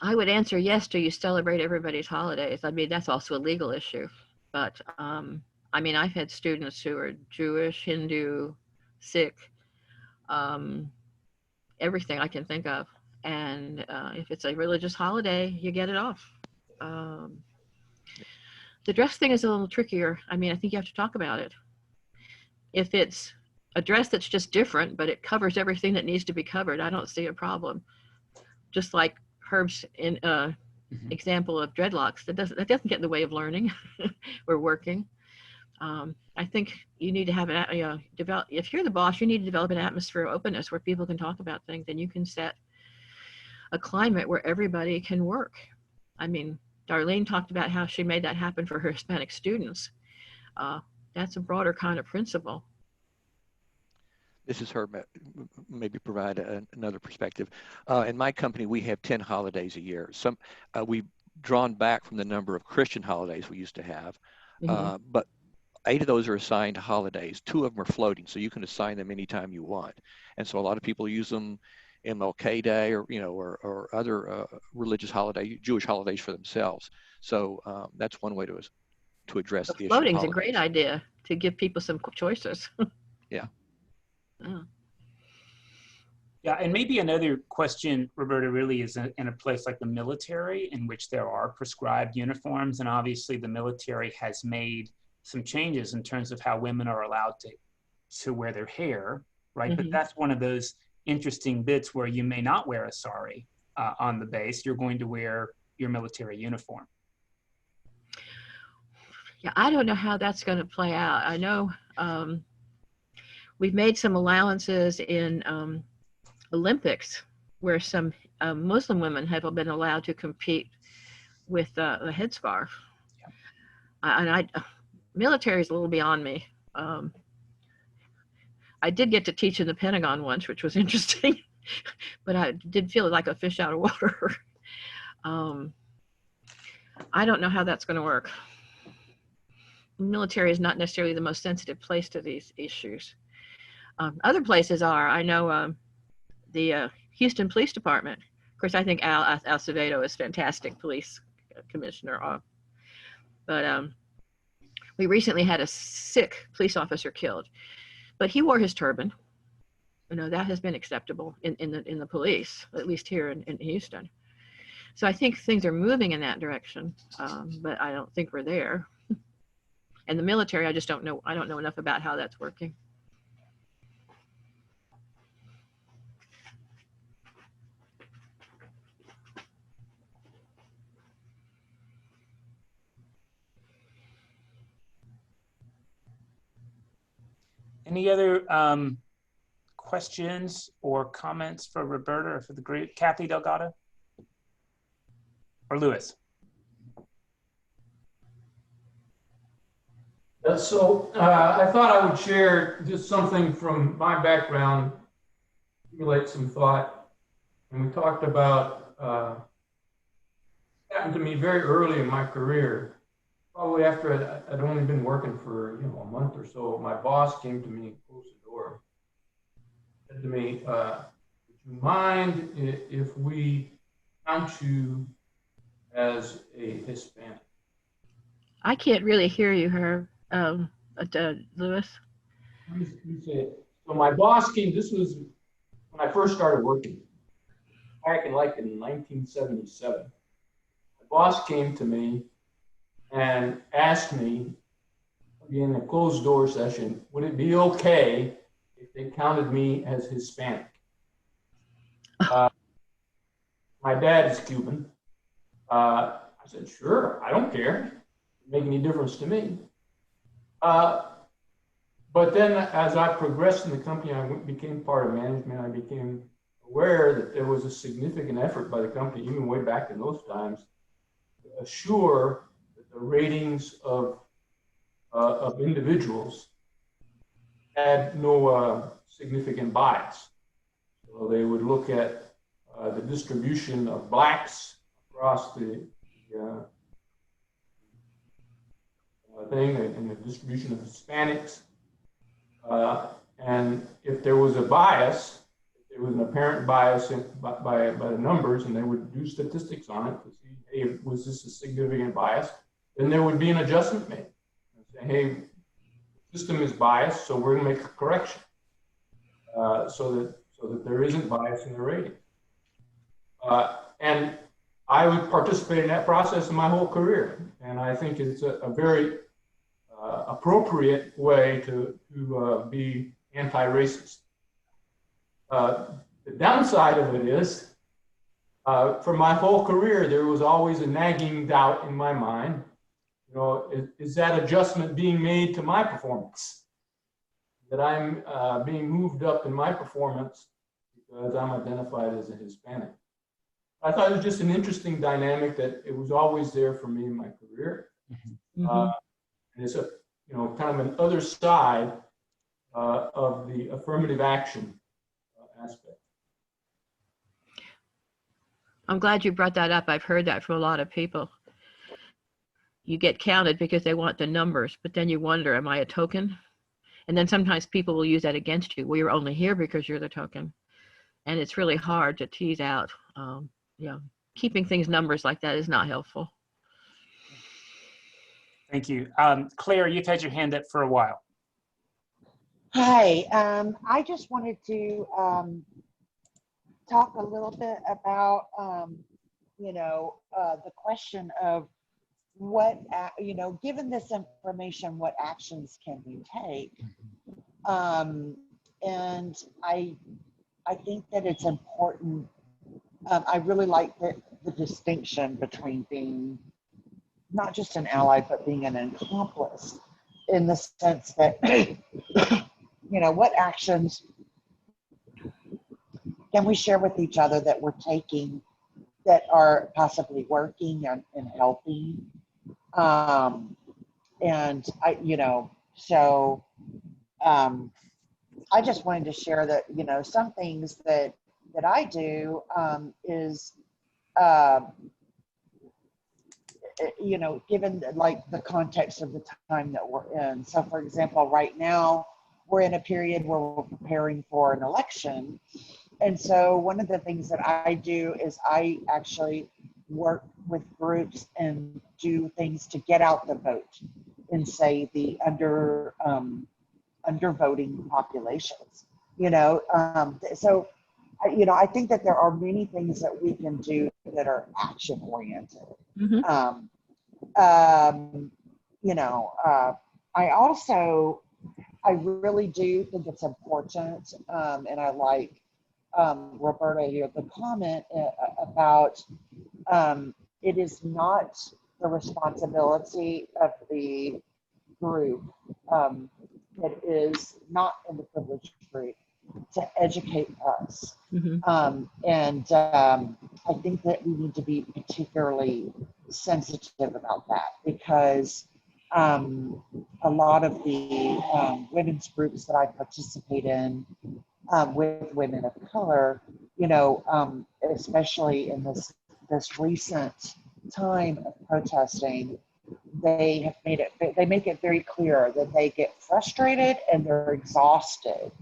I would answer yes. Do you celebrate everybody's holidays? I mean, that's also a legal issue. But I mean, I've had students who are Jewish, Hindu, Sikh, everything I can think of. And if it's a religious holiday, you get it off. The dress thing is a little trickier. I mean, I think you have to talk about it. If it's a dress that's just different, but it covers everything that needs to be covered, I don't see a problem. Just like Herb's example of dreadlocks, that doesn't get in the way of learning or working. I think you need to have if you're the boss, you need to develop an atmosphere of openness where people can talk about things, and you can set a climate where everybody can work. I mean, Darlene talked about how she made that happen for her Hispanic students. That's a broader kind of principle. This is her, maybe provide another perspective. In my company, we have 10 holidays a year. We've drawn back from the number of Christian holidays we used to have, but 8 of those are assigned holidays. 2 of them are floating, so you can assign them anytime you want. And so a lot of people use them MLK Day or other religious holiday, Jewish holidays for themselves. So that's one way to address the issue. Floating's a great idea to give people some choices. Yeah. Oh. Yeah, and maybe another question, Roberta, really is in a place like the military, in which there are prescribed uniforms, and obviously the military has made some changes in terms of how women are allowed to wear their hair, right? But that's one of those interesting bits where you may not wear a sari on the base. You're going to wear your military uniform. Yeah, I don't know how that's going to play out. I know we've made some allowances in Olympics where some Muslim women have been allowed to compete with a headscarf. Yeah. Military is a little beyond me. I did get to teach in the Pentagon once, which was interesting, but I did feel like a fish out of water. I don't know how that's going to work. Military is not necessarily the most sensitive place to these issues. Other places are. I know the Houston Police Department. Of course, I think Al Acevedo is fantastic police commissioner. But we recently had a sick police officer killed, but he wore his turban. You know, that has been acceptable in the police, at least here in Houston. So I think things are moving in that direction, but I don't think we're there. And the military, I just don't know. I don't know enough about how that's working. Any other questions or comments for Roberta or for the group? Kathy Delgado or Lewis? So I thought I would share just something from my background, relate some thought. And we talked about, happened to me very early in my career, probably after I'd only been working for a month or so. My boss came to me and closed the door, said to me, would you mind if we count you as a Hispanic? I can't really hear you, Herb. Lewis? Let me say it. So my boss came, this was when I first started working, back in 1977. My boss came to me and asked me in a closed door session, would it be okay if they counted me as Hispanic? My dad is Cuban. I said, sure, I don't care. It doesn't make any difference to me. But then as I progressed in the company, I became part of management. I became aware that there was a significant effort by the company, even way back in those times, to assure that the ratings of individuals had no significant bias. So they would look at the distribution of blacks across the thing and the distribution of Hispanics. And if there was a bias, if there was an apparent bias by the numbers, and they would do statistics on it to see, hey, was this a significant bias? Then there would be an adjustment made. And say, hey, the system is biased, so we're going to make a correction so that there isn't bias in the rating. And I would participate in that process in my whole career, and I think it's a very appropriate way to be anti-racist. The downside of it is, for my whole career, there was always a nagging doubt in my mind. Is that adjustment being made to my performance? That I'm being moved up in my performance because I'm identified as a Hispanic. I thought it was just an interesting dynamic that it was always there for me in my career. And it's a, kind of an other side of the affirmative action aspect. I'm glad you brought that up. I've heard that from a lot of people. You get counted because they want the numbers, but then you wonder, am I a token? And then sometimes people will use that against you. Well, you're only here because you're the token. And it's really hard to tease out. Keeping things numbers like that is not helpful. Thank you. Claire, you've had your hand up for a while. Hi, I just wanted to talk a little bit about, the question of what, given this information, what actions can we take? And I think that it's important. I really like the distinction between being not just an ally, but being an accomplice, in the sense that, what actions can we share with each other that we're taking that are possibly working and helping? And I just wanted to share that, some things that I do is, given like the context of the time that we're in. So for example, right now we're in a period where we're preparing for an election. And so one of the things that I do is I actually work with groups and do things to get out the vote in, say, the undervoting populations, so I think that there are many things that we can do that are action oriented. I really do think it's important, and I like Roberta here, the comment about it is not the responsibility of the group that is not in the privileged group to educate us. I think that we need to be particularly sensitive about that, because a lot of the women's groups that I participate in with women of color, especially in this recent time of protesting, they make it very clear that they get frustrated and they're exhausted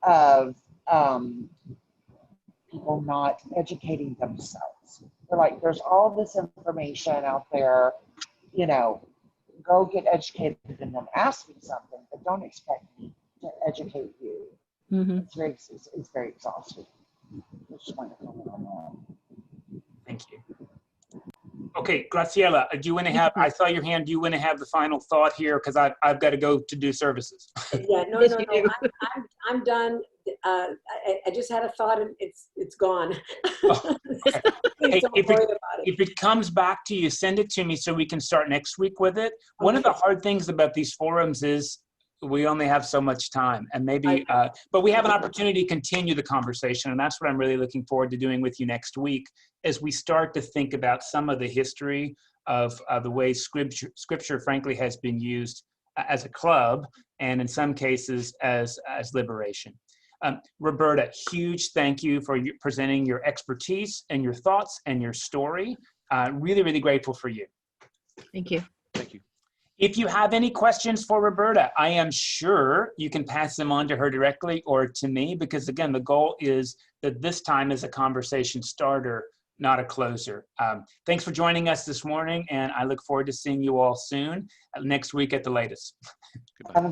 of people not educating themselves. They're like, there's all this information out there, go get educated and then ask me something, but don't expect me to educate you. It's very exhausting. I just wanted to comment on that. Thank you. Okay, Graciela, do you want to have, I saw your hand, do you want to have the final thought here? Because I've got to go to do services. Yeah, no, I'm done. I just had a thought and it's gone. Oh, okay. Hey, Don't worry about it. If it comes back to you, send it to me so we can start next week with it. One of the hard things about these forums is we only have so much time, and maybe, but we have an opportunity to continue the conversation, and that's what I'm really looking forward to doing with you next week, as we start to think about some of the history of the way scripture frankly has been used as a club, and in some cases as liberation. Roberta, huge thank you for presenting your expertise and your thoughts and your story. Really, really grateful for you. Thank you. Thank you. If you have any questions for Roberta, I am sure you can pass them on to her directly or to me, because again, the goal is that this time is a conversation starter, not a closer. Thanks for joining us this morning, and I look forward to seeing you all soon, next week at the latest. Goodbye.